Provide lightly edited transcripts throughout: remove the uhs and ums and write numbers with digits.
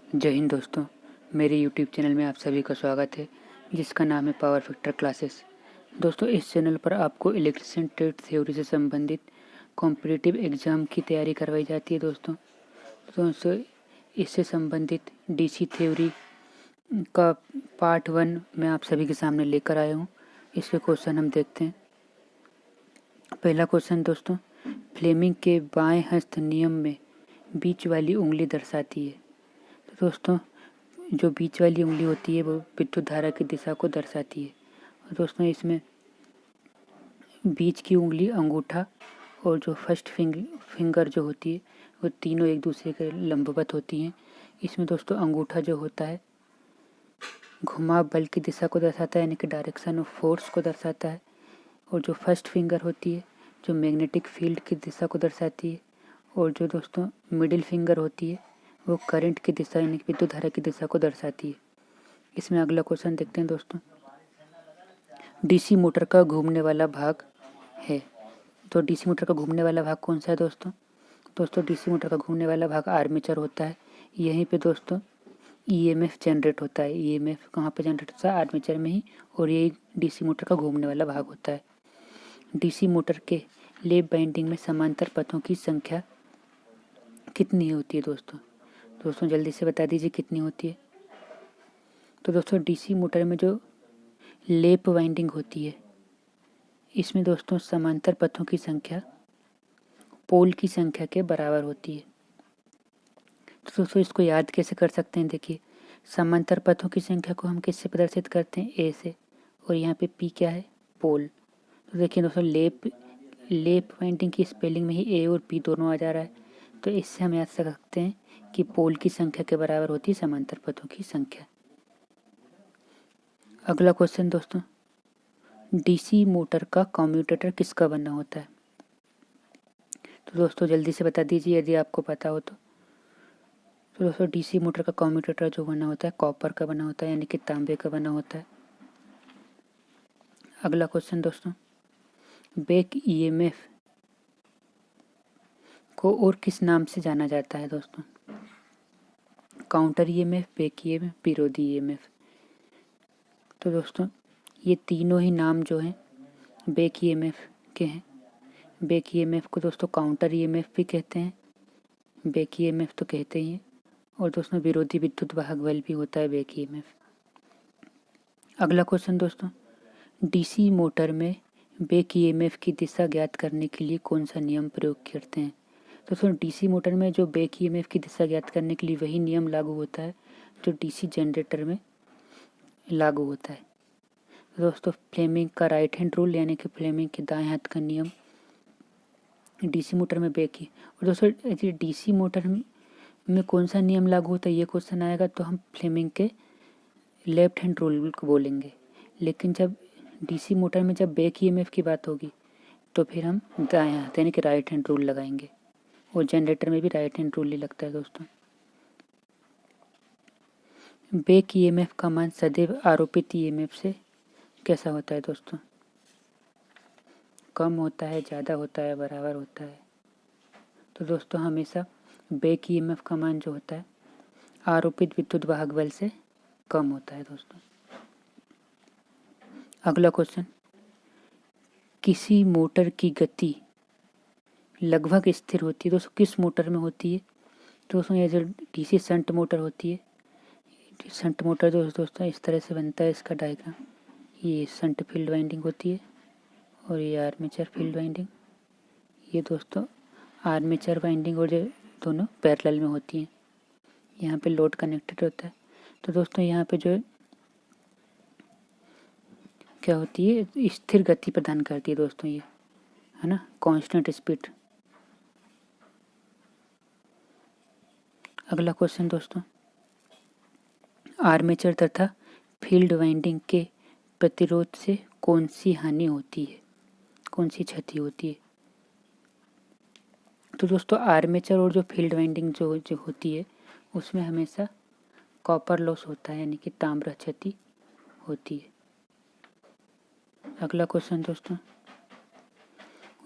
जय हिंद दोस्तों, मेरे यूट्यूब चैनल में आप सभी का स्वागत है जिसका नाम है पावर फैक्टर क्लासेस। दोस्तों, इस चैनल पर आपको इलेक्ट्रिशियन ट्रेड थ्योरी से संबंधित कॉम्पिटिटिव एग्ज़ाम की तैयारी करवाई जाती है। दोस्तों इससे संबंधित डीसी थ्योरी का पार्ट 1 मैं आप सभी के सामने लेकर आया हूँ। इसके क्वेश्चन हम देखते हैं। पहला क्वेश्चन दोस्तों, फ्लेमिंग के बाएं हस्त नियम में बीच वाली उंगली दर्शाती है। तो दोस्तों, जो बीच वाली उंगली होती है वो विद्युत धारा की दिशा को दर्शाती है। और दोस्तों, इसमें बीच की उंगली, अंगूठा और जो फर्स्ट फिंगर जो होती है वो तीनों एक दूसरे के लंबवत होती हैं। इसमें दोस्तों अंगूठा जो होता है घुमाव बल की दिशा को दर्शाता है, यानी कि डायरेक्शन ऑफ फोर्स को दर्शाता है। और जो फर्स्ट फिंगर होती है जो मैग्नेटिक फील्ड की दिशा को दर्शाती है। और जो दोस्तों मिडिल फिंगर होती है वो करंट की दिशा, यानी कि विद्युत धारा की दिशा को दर्शाती है। इसमें अगला क्वेश्चन देखते हैं दोस्तों, डीसी मोटर का घूमने वाला भाग है। तो डीसी मोटर का घूमने वाला भाग कौन सा है दोस्तों डीसी मोटर का घूमने वाला भाग आर्मेचर होता है। यहीं पे दोस्तों ईएमएफ जनरेट होता है। ईएमएफ कहाँ पे जनरेट होता है? आर्मेचर में ही। और यही डीसी मोटर का घूमने वाला भाग होता है। डीसी मोटर के लैप वाइंडिंग में समांतर पथों की संख्या कितनी होती है दोस्तों जल्दी से बता दीजिए कितनी होती है। तो दोस्तों डीसी मोटर में जो लैप वाइंडिंग होती है इसमें दोस्तों समांतर पथों की संख्या पोल की संख्या के बराबर होती है। तो दोस्तों इसको याद कैसे कर सकते हैं? देखिए, समांतर पथों की संख्या को हम किससे प्रदर्शित करते हैं? ए से। और यहाँ पे पी क्या है? पोल। तो देखिए दोस्तों, लेप वाइंडिंग की स्पेलिंग में ही ए और पी दोनों आ जा रहा है। तो इससे हम याद कर सकते हैं कि पोल की संख्या के बराबर होती है समांतर पथों की संख्या। अगला क्वेश्चन दोस्तों, डीसी मोटर का कम्यूटेटर किसका बना होता है? तो दोस्तों जल्दी से बता दीजिए यदि आपको पता हो तो। दोस्तों डीसी मोटर का कम्यूटेटर जो बना होता है कॉपर का बना होता है, यानी कि तांबे का बना होता है। अगला क्वेश्चन दोस्तों, बैक ईएमएफ को और किस नाम से जाना जाता है दोस्तों? काउंटर ईएमएफ, बैक ईएमएफ, विरोधी ईएमएफ। तो दोस्तों ये तीनों ही नाम जो हैं बैक ईएमएफ के हैं। बैक ईएमएफ को दोस्तों काउंटर ईएमएफ भी कहते हैं, बैक ईएमएफ तो कहते ही हैं। और दोस्तों विरोधी विद्युत वाहक बल भी होता है बैक ईएमएफ। अगला क्वेश्चन दोस्तों, डीसी मोटर में बैक ईएमएफ की दिशा ज्ञात करने के लिए कौन सा नियम प्रयोग करते हैं? दोस्तों डीसी मोटर में जो बैक ईएमएफ की दिशा ज्ञात करने के लिए वही नियम लागू होता है जो डीसी जनरेटर में लागू होता है। दोस्तों फ्लेमिंग का राइट हैंड रूल, यानी कि फ्लेमिंग के दाएं हाथ का नियम डीसी मोटर में बैक ही। और दोस्तों डीसी मोटर में कौन सा नियम लागू होता है ये क्वेश्चन आएगा तो हम फ्लेमिंग के लेफ्ट हैंड रूल को बोलेंगे। लेकिन जब डीसी मोटर में जब बैक ईएमएफ की बात होगी तो फिर हम दाएं हाथ यानी कि राइट हैंड रूल लगाएंगे। और जनरेटर में भी राइट हैंड रूल ही लगता है दोस्तों। बैक ईएमएफ का मान सदैव आरोपित ईएमएफ से कैसा होता है दोस्तों? कम होता है, ज़्यादा होता है, बराबर होता है? तो दोस्तों हमेशा बैक ईएमएफ का मान जो होता है आरोपित विद्युत वाहक बल से कम होता है दोस्तों। अगला क्वेश्चन, किसी मोटर की गति लगभग स्थिर होती है। दोस्तों किस मोटर में होती है? दोस्तों ये जो डीसी शंट मोटर होती है, शंट मोटर दोस्तों इस तरह से बनता है इसका डायग्राम। ये शंट फील्ड वाइंडिंग होती है और ये आर्मेचर फील्ड वाइंडिंग। ये दोस्तों आर्मेचर वाइंडिंग और जो दोनों पैरेलल में होती हैं। यहाँ पे लोड कनेक्टेड होता है। तो दोस्तों यहाँ पे जो क्या होती है स्थिर गति प्रदान करती है दोस्तों, ये है ना, कांस्टेंट स्पीड। अगला क्वेश्चन दोस्तों, आर्मेचर तथा फील्ड वाइंडिंग के प्रतिरोध से कौन सी हानि होती है, कौन सी क्षति होती है? तो दोस्तों आर्मेचर और जो फील्ड वाइंडिंग जो होती है उसमें हमेशा कॉपर लॉस होता है, यानी कि ताम्र क्षति होती है। अगला क्वेश्चन दोस्तों,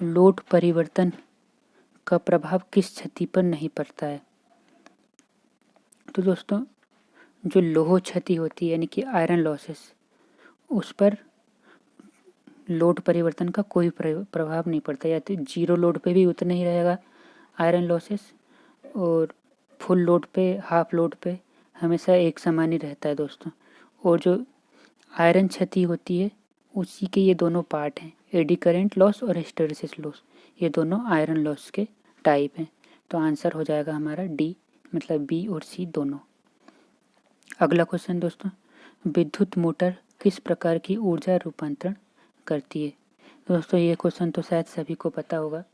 लोड परिवर्तन का प्रभाव किस क्षति पर नहीं पड़ता है? तो दोस्तों जो लोह क्षति होती है यानी कि आयरन लॉसेस, उस पर लोड परिवर्तन का कोई प्रभाव नहीं पड़ता, या तो जीरो लोड पे भी उतना ही रहेगा आयरन लॉसेस, और फुल लोड पे हाफ लोड पे हमेशा एक समान ही रहता है दोस्तों। और जो आयरन क्षति होती है उसी के ये दोनों पार्ट हैं, एडी करंट लॉस और हिस्टैरिसीस लॉस, ये दोनों आयरन लॉस के टाइप हैं। तो आंसर हो जाएगा हमारा डी, मतलब बी और सी दोनों। अगला क्वेश्चन दोस्तों, विद्युत मोटर किस प्रकार की ऊर्जा रूपांतरण करती है। दोस्तों ये क्वेश्चन तो शायद सभी को पता होगा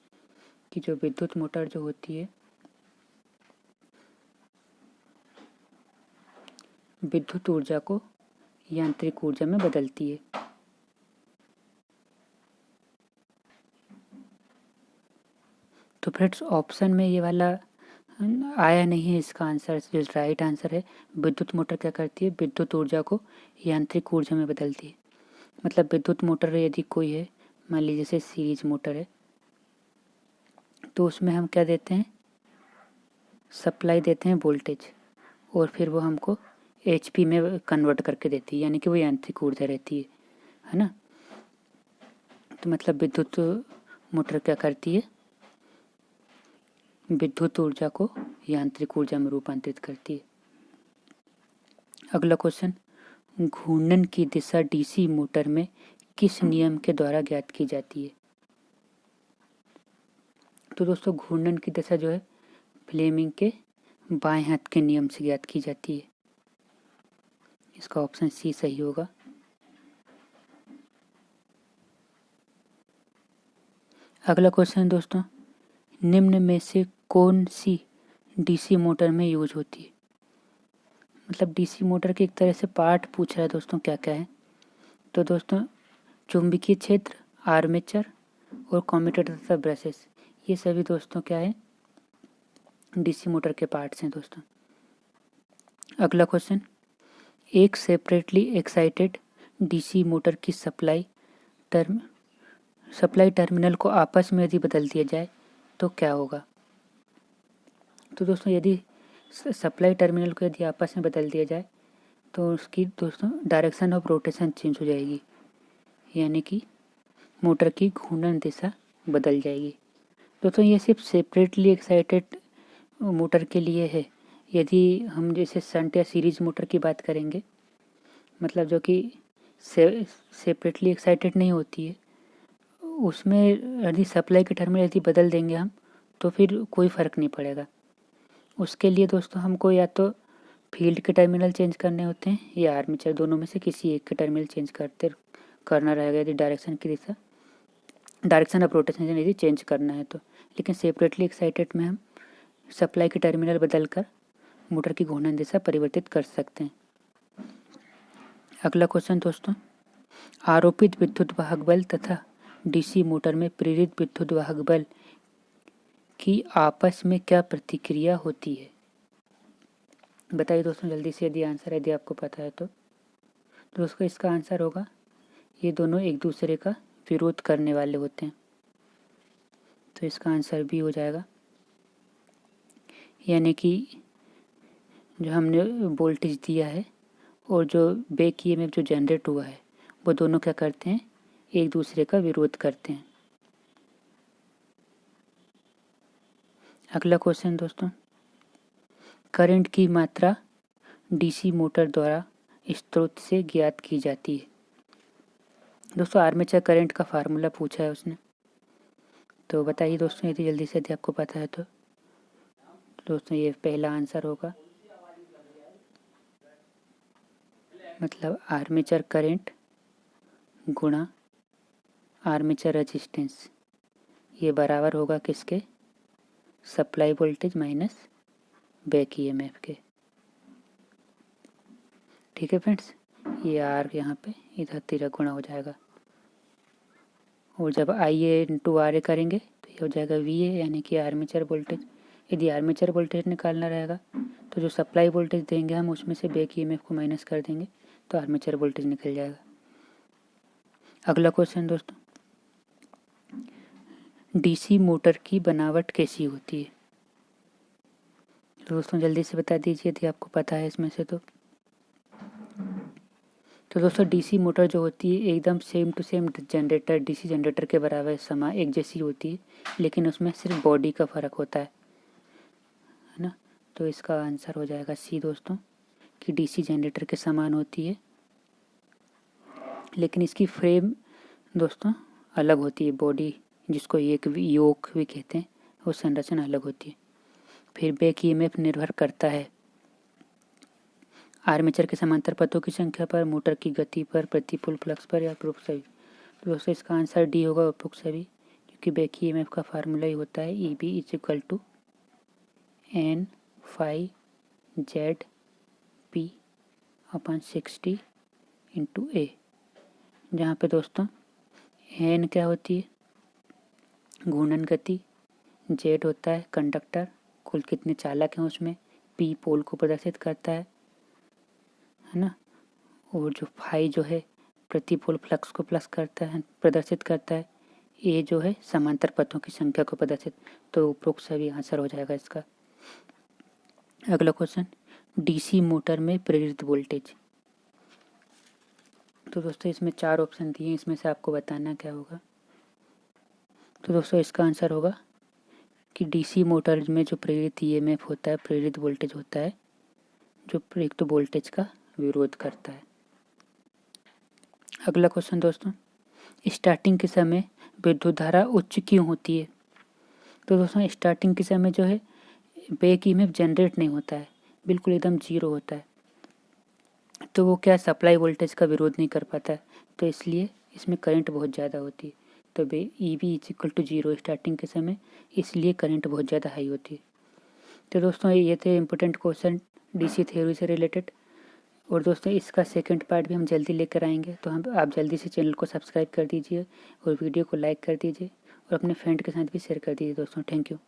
कि जो विद्युत मोटर जो होती है विद्युत ऊर्जा को यांत्रिक ऊर्जा में बदलती है। तो फ्रेंड्स ऑप्शन में ये वाला आया नहीं है, इसका आंसर जो राइट आंसर है, विद्युत मोटर क्या करती है, विद्युत ऊर्जा को यांत्रिक ऊर्जा में बदलती है। मतलब विद्युत मोटर यदि कोई है, मान लीजिए जैसे सीरीज मोटर है, तो उसमें हम क्या देते हैं, सप्लाई देते हैं वोल्टेज, और फिर वो हमको एचपी में कन्वर्ट करके देती है, यानी कि वो यांत्रिक ऊर्जा रहती है ना। तो मतलब विद्युत मोटर क्या करती है, विद्युत ऊर्जा को यांत्रिक ऊर्जा में रूपांतरित करती है। अगला क्वेश्चन, घूर्णन की दिशा डीसी मोटर में किस नियम के द्वारा ज्ञात की जाती है। तो दोस्तों घूर्णन की दिशा जो है फ्लेमिंग के बाएं हाथ के नियम से ज्ञात की जाती है। इसका ऑप्शन सी सही होगा। अगला क्वेश्चन दोस्तों, निम्न में से कौन सी डीसी मोटर में यूज होती है। मतलब डीसी मोटर के एक तरह से पार्ट पूछ रहा है दोस्तों, क्या क्या है। तो दोस्तों चुंबकीय क्षेत्र, आर्मेचर और कम्यूटेटर तथा ब्रशेस, ये सभी दोस्तों क्या है, डीसी मोटर के पार्ट्स हैं दोस्तों। अगला क्वेश्चन, एक सेपरेटली एक्साइटेड डीसी मोटर की सप्लाई टर्मिनल को आपस में यदि बदल दिया जाए तो क्या होगा। तो दोस्तों यदि सप्लाई टर्मिनल को यदि आपस में बदल दिया जाए तो उसकी दोस्तों डायरेक्शन ऑफ रोटेशन चेंज हो जाएगी, यानी कि मोटर की घूर्णन दिशा बदल जाएगी। दोस्तों ये सिर्फ सेपरेटली एक्साइटेड मोटर के लिए है। यदि हम जैसे शंट या सीरीज मोटर की बात करेंगे, मतलब जो कि सेपरेटली एक्साइटेड नहीं होती है, उसमें यदि सप्लाई के टर्मिनल यदि बदल देंगे हम तो फिर कोई फ़र्क नहीं पड़ेगा। उसके लिए दोस्तों हमको या तो फील्ड के टर्मिनल चेंज करने होते हैं या आर्मेचर, दोनों में से किसी एक के टर्मिनल चेंज करना रहेगा यदि डायरेक्शन ऑफ रोटेशन यदि चेंज करना है तो। लेकिन सेपरेटली एक्साइटेड में हम सप्लाई के टर्मिनल बदलकर मोटर की घूर्णन दिशा परिवर्तित कर सकते हैं। अगला क्वेश्चन दोस्तों, आरोपित विद्युत वाहक बल तथा डीसी मोटर में प्रेरित विद्युत वाहक बल की आपस में क्या प्रतिक्रिया होती है। बताइए दोस्तों जल्दी से, यदि आंसर यदि आपको पता है तो दोस्तों इसका आंसर होगा, ये दोनों एक दूसरे का विरोध करने वाले होते हैं। तो इसका आंसर भी हो जाएगा, यानी कि जो हमने वोल्टेज दिया है और जो बैक ईएमएफ जो जनरेट हुआ है वो दोनों क्या करते हैं, एक दूसरे का विरोध करते हैं। अगला क्वेश्चन दोस्तों, करंट की मात्रा डीसी मोटर द्वारा स्रोत से ज्ञात की जाती है। दोस्तों आर्मेचर करंट का फार्मूला पूछा है उसने, तो बताइए दोस्तों यदि जल्दी से, यदि आपको पता है तो दोस्तों ये पहला आंसर होगा, मतलब आर्मेचर करंट गुणा आर्मेचर रेजिस्टेंस, ये बराबर होगा किसके, supply voltage minus back EMF के। ठीक है फ्रेंड्स, ये आर यहाँ पे इधर तिरक गुणा हो जाएगा, और जब आई ए इंटू आर ए करेंगे तो ये हो जाएगा वी ए, यानी कि आर्मेचर वोल्टेज। यदि आर्मेचर वोल्टेज निकालना रहेगा तो जो सप्लाई वोल्टेज देंगे हम उसमें से बैक ईएमएफ को माइनस कर देंगे तो आर्मेचर वोल्टेज निकल जाएगा। अगला क्वेश्चन दोस्तों, डीसी मोटर की बनावट कैसी होती है। तो दोस्तों जल्दी से बता दीजिए यदि आपको पता है इसमें से तो दोस्तों डीसी मोटर जो होती है एकदम same to same generator DC generator के बराबर समान एक जैसी होती है, लेकिन उसमें सिर्फ बॉडी का फ़र्क होता है ना। तो इसका आंसर हो जाएगा सी दोस्तों, कि डीसी जनरेटर के समान होती है, लेकिन इसकी फ्रेम दोस्तों अलग होती है। बॉडी जिसको एक योक भी कहते हैं, वो संरचना अलग होती है। फिर बैक ईएमएफ निर्भर करता है आर्मेचर के समांतर पथों की संख्या पर, मोटर की गति पर, प्रतिपूल फ्लक्स पर, या उपरोक्त सभी। तो दोस्तों इसका आंसर डी होगा, उपरोक्त सभी, क्योंकि बैक ईएमएफ का फार्मूला ही होता है E B is equal to N phi Z P upon 60 into A, जहाँ पे दोस्तों एन क्या होती है घूर्णन गति, जेड होता है कंडक्टर कुल कितने चालक हैं उसमें, पी पोल को प्रदर्शित करता है ना, और जो फाई जो है प्रतिपोल फ्लक्स को प्लस करता है प्रदर्शित करता है, ए जो है समांतर पथों की संख्या को प्रदर्शित। तो उपरोक्त सभी आंसर हो जाएगा इसका। अगला क्वेश्चन, डीसी मोटर में प्रेरित वोल्टेज। तो दोस्तों इसमें 4 ऑप्शन दिए हैं, इसमें से आपको बताना क्या होगा। तो दोस्तों इसका आंसर होगा कि डीसी मोटर में जो प्रेरित ईएमएफ होता है, प्रेरित वोल्टेज होता है, जो प्रेरित वोल्टेज का विरोध करता है। अगला क्वेश्चन दोस्तों, स्टार्टिंग के समय विद्युत धारा उच्च क्यों होती है। तो दोस्तों स्टार्टिंग के समय जो है बैक ईएमएफ जनरेट नहीं होता है, बिल्कुल एकदम जीरो होता है, तो वो क्या सप्लाई वोल्टेज का विरोध नहीं कर पाता है, तो इसलिए इसमें करंट बहुत ज़्यादा होती है। तो E B is equal to zero starting के समय, इसलिए करंट बहुत ज़्यादा हाई होती है। तो दोस्तों ये थे इम्पोर्टेंट क्वेश्चन डीसी थ्योरी से रिलेटेड, और दोस्तों इसका सेकंड पार्ट भी हम जल्दी लेकर आएंगे। तो हम आप जल्दी से चैनल को सब्सक्राइब कर दीजिए और वीडियो को लाइक कर दीजिए और अपने फ्रेंड के साथ भी शेयर कर दीजिए दोस्तों। Thank you.